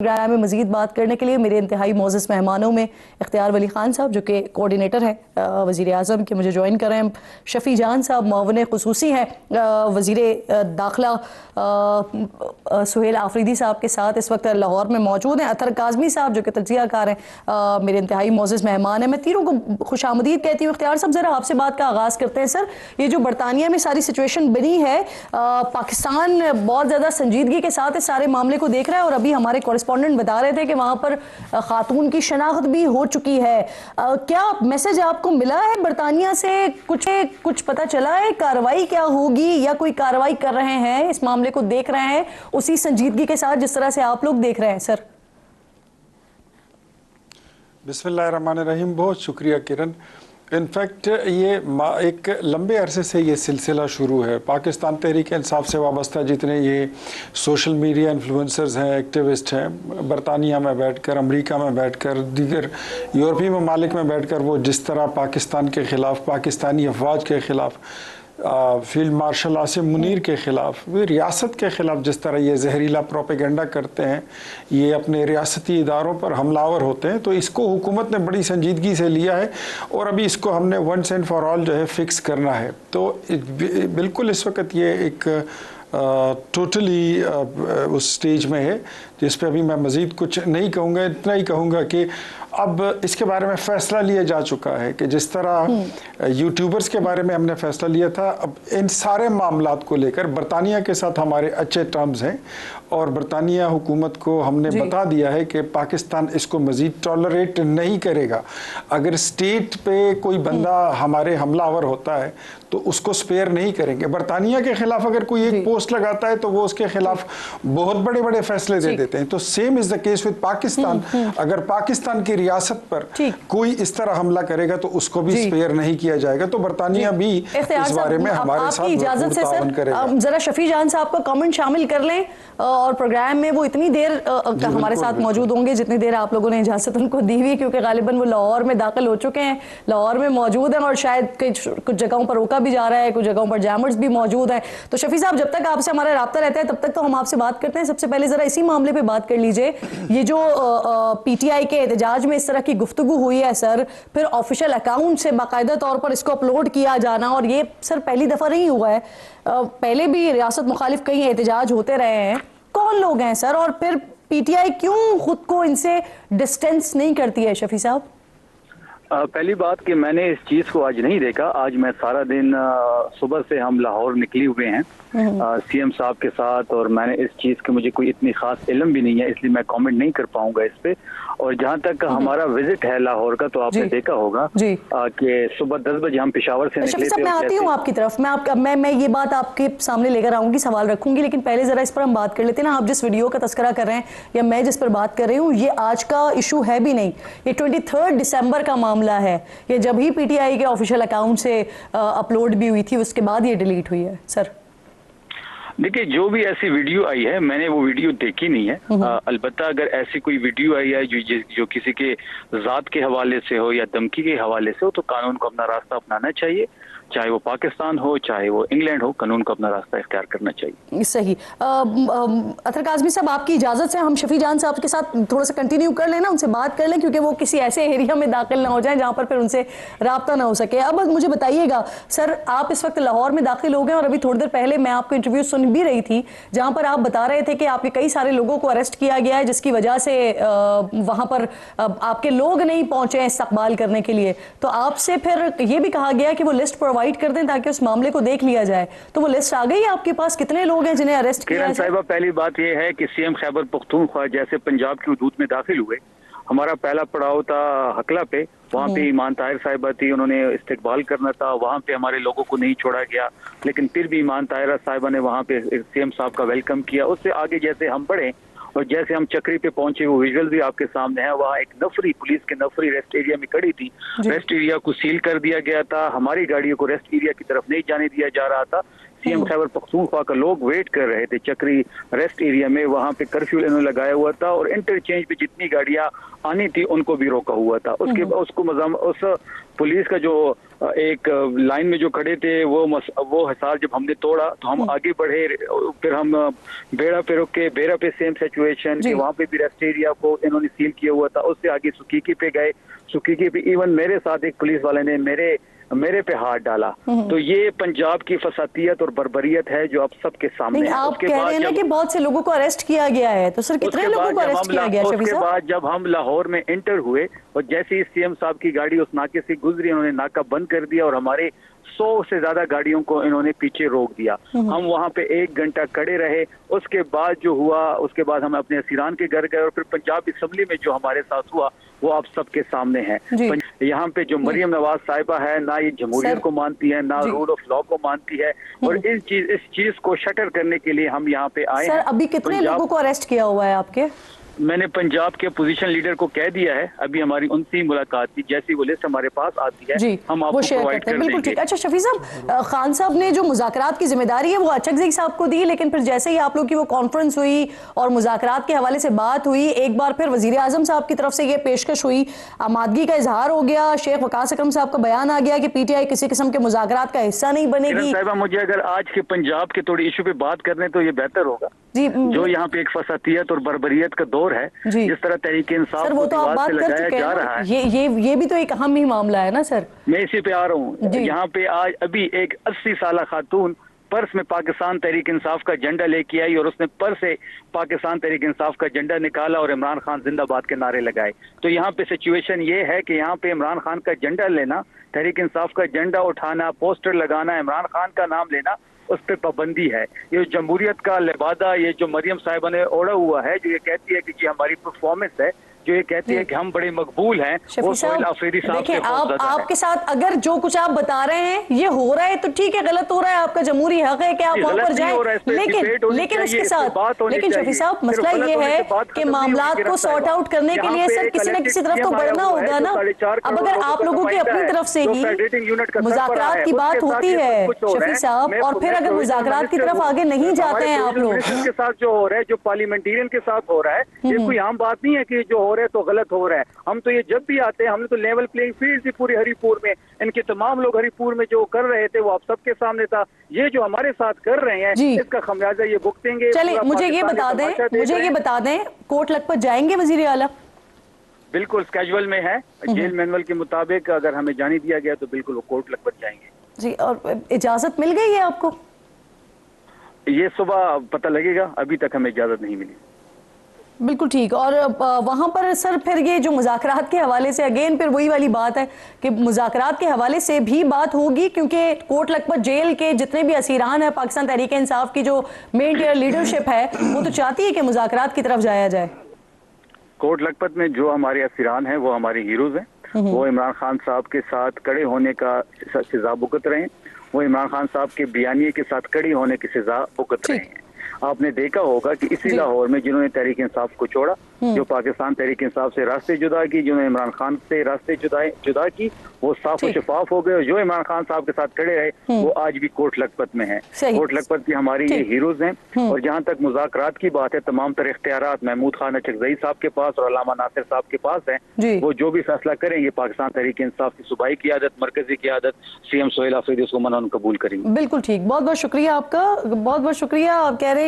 Programme में मजीद बात करने के लिए मेरे इंतहाई मोअज़्ज़ज़ मेहमानों में इख्तियार वली खान साहब जो कि कोऑर्डिनेटर हैं वज़ीर आज़म के, मुझे ज्वाइन कर रहे हैं। शफ़ी जान साहब मौवन ख़ुसूसी हैं वज़ीर दाखिला सुहेल आफरीदी साहब के साथ इस वक्त लाहौर में मौजूद हैं। अतर काज़मी साहब जो कि तज्ज़ियाकार हैं मेरे इंतहाई मोअज़्ज़ज़ मेहमान हैं। मैं तीनों को खुशामदीद कहती हूँ। इख्तियार साहब ज़रा आपसे बात का आगाज़ करते हैं। सर, ये जो बरतानिया में सारी सिचुएशन बनी है, पाकिस्तान बहुत ज़्यादा संजीदगी के साथ इस सारे मामले को देख रहा है और अभी हमारे कॉरेस्पॉन्डेंट बता रहे थे कि वहाँ पर खातून की शनाख्त भी हो चुकी है। क्या मैसेज आपको मिला है बरतानिया से? कुछ पता चला है कार्रवाई क्या होगी या कोई कार्रवाई कर रहे हैं, इस मामले को देख रहे हैं उसी संजीदगी के साथ जिस तरह से आप लोग देख रहे हैं? सर बिस्मिल्लाहिर्रहमानिर्रहीम, बहुत शुक्रिया किरण। इनफैक्ट ये एक लंबे अरसे से ये सिलसिला शुरू है। पाकिस्तान तहरीक इंसाफ से वाबस्ता जितने ये सोशल मीडिया इन्फ्लुएंसर्स हैं, एक्टिविस्ट हैं, बरतानिया में बैठकर, अमेरिका में बैठकर, दीगर यूरोपीय ममालिक में बैठकर वो जिस तरह पाकिस्तान के ख़िलाफ़, पाकिस्तानी अफवाज के ख़िलाफ़, फील्ड मार्शल आसिम मुनीर के ख़िलाफ़, रियासत के ख़िलाफ़ जिस तरह ये जहरीला प्रोपेगेंडा करते हैं, ये अपने रियासती इदारों पर हमलावर होते हैं, तो इसको हुकूमत ने बड़ी संजीदगी से लिया है और अभी इसको हमने वंस एंड फॉर ऑल जो है फ़िक्स करना है। तो बिल्कुल इस वक्त ये एक टोटली उस स्टेज में है जिस पे अभी मैं मज़ीद कुछ नहीं कहूँगा। इतना ही कहूँगा कि अब इसके बारे में फ़ैसला लिया जा चुका है कि जिस तरह यूट्यूबर्स के बारे में हमने फ़ैसला लिया था, अब इन सारे मामलात को लेकर बरतानिया के साथ हमारे अच्छे टर्म्स हैं और बरतानिया हुकूमत को हमने बता दिया है कि पाकिस्तान इसको मज़ीद टॉलरेट नहीं करेगा। अगर स्टेट पे कोई बंदा हमारे हमलावर होता है तो उसको स्पेयर नहीं करेंगे। बरतानिया के ख़िलाफ़ अगर कोई एक पोस्ट लगाता है तो वो उसके ख़िलाफ़ बहुत बड़े बड़े फ़ैसले दे देते हैं। तो same is the case with Pakistan. अगर पाकिस्तान की रियासत पर कोई इस तरह हमला करेगा तो उसको भी स्पेयर नहीं किया जाएगा। तो बरतानिया भी इस बारे में हमारे साथ इजाजत से सर जरा शफी जान साहब का कमेंट शामिल कर लें और प्रोग्राम में वो इतनी देर हमारे साथ मौजूद होंगे जितनी देर आप लोगों ने इजाजत उनको दी हुई, क्योंकि गालिबन वो लाहौर में दाखिल हो चुके हैं, लाहौर में मौजूद हैं और शायद कुछ जगहों पर रोका भी जा रहा है, कुछ जगहों पर जैमर्स भी मौजूद हैं। तो शफी साहब, जब तक आपसे हमारा राब्ता रहता है तब तक तो हम आपसे बात करते हैं। सबसे पहले जरा इसी मामले पर बात कर लीजिए। ये जो PTI के एहतजाज में इस तरह की गुफ्तगू हुई है सर, फिर ऑफिशियल अकाउंट से बाकायदा तौर पर इसको अपलोड किया जाना, और ये सर पहली दफ़ा नहीं हुआ है, पहले भी रियासत मुखालिफ कई एहतजाज होते रहे हैं। कौन लोग हैं सर, और फिर PTI क्यों खुद को इनसे डिस्टेंस नहीं करती है? शफी साहब, पहली बात कि मैंने इस चीज़ को आज नहीं देखा। आज मैं सारा दिन सुबह से हम लाहौर निकले हुए हैं CM साहब के साथ, और मैंने इस चीज़ की मुझे कोई इतनी खास इल्म भी नहीं है, इसलिए मैं कमेंट नहीं कर पाऊंगा इस पे। और जहाँ तक हमारा विजिट है लाहौर का, तो आपने देखा होगा कि सुबह 10 बजे हम पेशावर से निकले थे। मैं आती हूँ आपकी तरफ, मैं ये बात आपके सामने लेकर आऊंगी, सवाल रखूंगी, लेकिन पहले जरा इस पर हम बात कर लेते हैं ना। आप जिस वीडियो का तस्करा कर रहे हैं या मैं जिस पर बात कर रही हूँ, ये आज का इशू है भी नहीं, ये 23 दिसंबर का मामला है। ये जब ही PTI के ऑफिशियल अकाउंट से अपलोड भी हुई थी, उसके बाद ये डिलीट हुई है। सर देखिए, जो भी ऐसी वीडियो आई है, मैंने वो वीडियो देखी नहीं है। अलबत्ता अगर ऐसी कोई वीडियो आई है जो किसी के जात के हवाले से हो या धमकी के हवाले से हो, तो कानून को अपना रास्ता अपनाना चाहिए, चाहे वो पाकिस्तान हो चाहे वो इंग्लैंड हो, कानून को अपना रास्ता इख्तियार करना चाहिए। सही। अतर काज़मी साहब, आपकी इजाज़त से हम शफी जान साहब के साथ थोड़ा सा कंटिन्यू कर लेना, उनसे बात कर लें, क्योंकि वो किसी ऐसे एरिया में दाखिल ना हो जाए जहाँ पर फिर उनसे राब्ता ना हो सके। अब मुझे बताइएगा सर, आप इस वक्त लाहौर में दाखिल हो गए और अभी थोड़ी देर पहले मैं आपको इंटरव्यू सुन भी रही थी जहाँ पर आप बता रहे थे कि आपके कई सारे लोगों को अरेस्ट किया गया है, जिसकी वजह से वहाँ पर आपके लोग नहीं पहुँचे इस्तकबाल करने के लिए। तो आपसे फिर ये भी कहा गया कि वो लिस्ट प्रोवाइड कर दें ताकि उस मामले को देख लिया जाए। तो वो लिस्ट आ गई आपके पास? कितने लोग हैं जिन्हें अरेस्ट किया है? साहिबा, पहली बात यह है कि CM खैबर पख्तूनख्वा जैसे पंजाब की हुदूद में दाखिल हुए, हमारा पहला पड़ाव था हकला पे, वहाँ पे ईमान ताहिर साहिबा थी, उन्होंने इस्तकबाल करना था, वहाँ पे हमारे लोगों को नहीं छोड़ा गया, लेकिन फिर भी ईमान ताहिर साहिबा ने वहाँ पे CM साहब का वेलकम किया। उससे आगे जैसे हम बढ़े और जैसे हम चक्री पे पहुंचे, वो विजुअल भी आपके सामने है, वहाँ एक नफरी, पुलिस के नफरी रेस्ट एरिया में खड़ी थी, रेस्ट एरिया को सील कर दिया गया था, हमारी गाड़ियों को रेस्ट एरिया की तरफ नहीं जाने दिया जा रहा था। CM खैबर पख्तूनख्वा का लोग वेट कर रहे थे चक्री रेस्ट एरिया में, वहाँ पे कर्फ्यू इन्होंने लगाया हुआ था और इंटरचेंज पे जितनी गाड़ियां आनी थी उनको भी रोका हुआ था। उसको उस पुलिस का जो एक लाइन में जो खड़े थे वो हिसार जब हमने तोड़ा तो हम आगे बढ़े, फिर हम बेड़ा पे रुके, बेड़ा पे सेम सिचुएशन कि वहाँ पे भी रेस्ट एरिया को इन्होंने सील किया हुआ था। उससे आगे सुकीकी पे गए, सुकीकी पे इवन मेरे साथ एक पुलिस वाले ने मेरे पे हाथ डाला। तो ये पंजाब की फसातियत और बर्बरियत है जो आप सबके सामने है। आप कह रहे हैं ना कि बहुत से लोगों को अरेस्ट किया गया है, तो सर कितने लोगों को अरेस्ट किया गया? उसके बाद जब हम लाहौर में एंटर हुए और जैसे ही सीएम साहब की गाड़ी उस नाके से गुजरी, उन्होंने नाका बंद कर दिया और हमारे 100 से ज्यादा गाड़ियों को इन्होंने पीछे रोक दिया। हम वहां पे 1 घंटा खड़े रहे। उसके बाद जो हुआ, उसके बाद हम अपने असीरान के घर गए और फिर पंजाब असेंबली में जो हमारे साथ हुआ वो आप सबके सामने है। यहाँ पे जो मरियम नवाज साहिबा है, ना ये जमहूरियत को मानती है, ना रूल ऑफ लॉ को मानती है, और इस चीज को शटर करने के लिए हम यहाँ पे आए। सर अभी कितने लोगों को अरेस्ट किया हुआ है आपके? मैंने पंजाब के अपोजिशन लीडर को कह दिया है, अभी हमारी उनसे मुलाकात थी, जैसी वो लिस्ट हमारे पास आती है जी, हम आपको प्रोवाइड कर देंगे। बिल्कुल ठीक। अच्छा शफी साहब, खान साहब ने जो मुज़ाकरात की जिम्मेदारी है वो अचकज़ई साहब को दी, लेकिन फिर जैसे ही आप लोग की वो कॉन्फ्रेंस हुई और मुज़ाकरात के हवाले से बात हुई, एक बार फिर वज़ीर आज़म साहब की तरफ से ये पेशकश हुई, आमादगी का इजहार हो गया, शेख वकास अकरम साहब का बयान आ गया कि पीटीआई किसी किस्म के मुज़ाकरात का हिस्सा नहीं बनेगी। साहिबा, मुझे अगर आज के पंजाब के थोड़ी इशू पे बात करने तो ये बेहतर होगा जी। जो यहाँ पे एक फसातियत और बर्बरियत का दौर है, जिस तरह तहरीक इंसाफ वो तो आप बात कर चुके हैं, जा रहा है, ये भी तो एक अहम ही मामला है ना सर। मैं इसी पे आ रहा हूँ। यहाँ पे आज अभी एक 80 साल खातून पर्स में पाकिस्तान तहरीक इंसाफ का झंडा लेके आई और उसने पर्स से पाकिस्तान तहरीक इंसाफ का झंडा निकाला और इमरान खान जिंदाबाद के नारे लगाए। तो यहाँ पे सिचुएशन ये है कि यहाँ पे इमरान खान का झंडा लेना, तहरीक इंसाफ का झंडा उठाना, पोस्टर लगाना, इमरान खान का नाम लेना, उस पर पाबंदी है। ये जमहूरियत का लिबादा, ये जो मरियम साहिबा ने ओढ़ा हुआ है, जो ये कहती है कि ये हमारी परफॉर्मेंस है, जो ये कहती है कि हम बड़े मकबूल हैं, वो सोहेल आफरीदी साहब देखिए आपके साथ अगर जो कुछ आप बता रहे हैं ये हो रहा है तो ठीक है, गलत हो रहा है, आपका जमहूरी हक है कि आप वहां पर जाएं, लेकिन उसके साथ लेकिन शफी साहब मसला ये है कि मामलात को सॉर्ट आउट करने के लिए सर किसी न किसी तरफ तो बढ़ना होगा ना। अब अगर आप लोगों की अपनी तरफ से ही मुज़ाकरात की बात होती है शफी साहब, और फिर अगर मुज़ाकरात की तरफ आगे नहीं जाते हैं आप लोग, के साथ जो हो रहा है, जो पार्लियामेंटेरियन के साथ हो रहा है, ये कोई आम बात नहीं है कि जो हो रहा है तो गलत हो रहा है। हम तो ये जब भी आते हैं, हमने तो लेवल प्लेइंग फील्ड थी पूरी हरिपुर में, इनके तमाम लोग हरिपुर में जो कर रहे थे वो आप सबके सामने था। ये जो हमारे साथ कर रहे हैं इसका खमियाजा ये भुगतेंगे। चलिए मुझे ये बता दें कोर्ट लखपत जाएंगे वजीर आला? बिल्कुल स्केजुअल में है, जेल मैनुअल के मुताबिक अगर हमें जाने दिया गया तो बिल्कुल वो कोर्ट लखपत जाएंगे जी। और इजाजत मिल गई है आपको? ये सुबह पता लगेगा, अभी तक हमें इजाजत नहीं मिली। बिल्कुल ठीक। और वहाँ पर सर फिर ये जो मुज़ाकरात के हवाले से अगेन फिर वही वाली बात है कि मुज़ाकरात के हवाले से भी बात होगी, क्योंकि कोट लखपत जेल के जितने भी असीरान हैं, पाकिस्तान तहरीक इंसाफ की जो मेन टियर लीडरशिप है वो तो चाहती है कि मुज़ाकरात की तरफ जाया जाए। कोट लखपत में जो हमारे असीरान हैं वो हमारे हीरोज हैं, वो इमरान खान साहब के साथ खड़े होने का सजा भुगत रहे हैं, वो इमरान खान साहब के बयानिए के साथ खड़ी होने की सजा भुगत रहे हैं। आपने देखा होगा कि इसी लाहौर में जिन्होंने तहरीक इंसाफ को छोड़ा, जो पाकिस्तान तहरीक इंसाफ से रास्ते जुदा की, जिन्होंने इमरान खान से रास्ते जुदा की, वो साफ और शफाफ हो गए, और जो इमरान खान साहब के साथ खड़े रहे वो आज भी कोट लखपत में है। कोट लखपत की हमारी ये हीरोज हैं। और जहाँ तक मुज़ाकरात की बात है, तमाम तर इख्तियारात महमूद खान अचकज़ई साहब के पास और अल्लामा नासिर साहब के पास है। वो जो भी फैसला करेंगे पाकिस्तान तहरीक इंसाफ की सूबाई क़ियादत, मरकजी क़ियादत, सीएम सोहेल आफरीदी उसको मनान कबूल करेंगे। बिल्कुल ठीक। बहुत बहुत शुक्रिया आपका, बहुत बहुत शुक्रिया। आप कह रहे हैं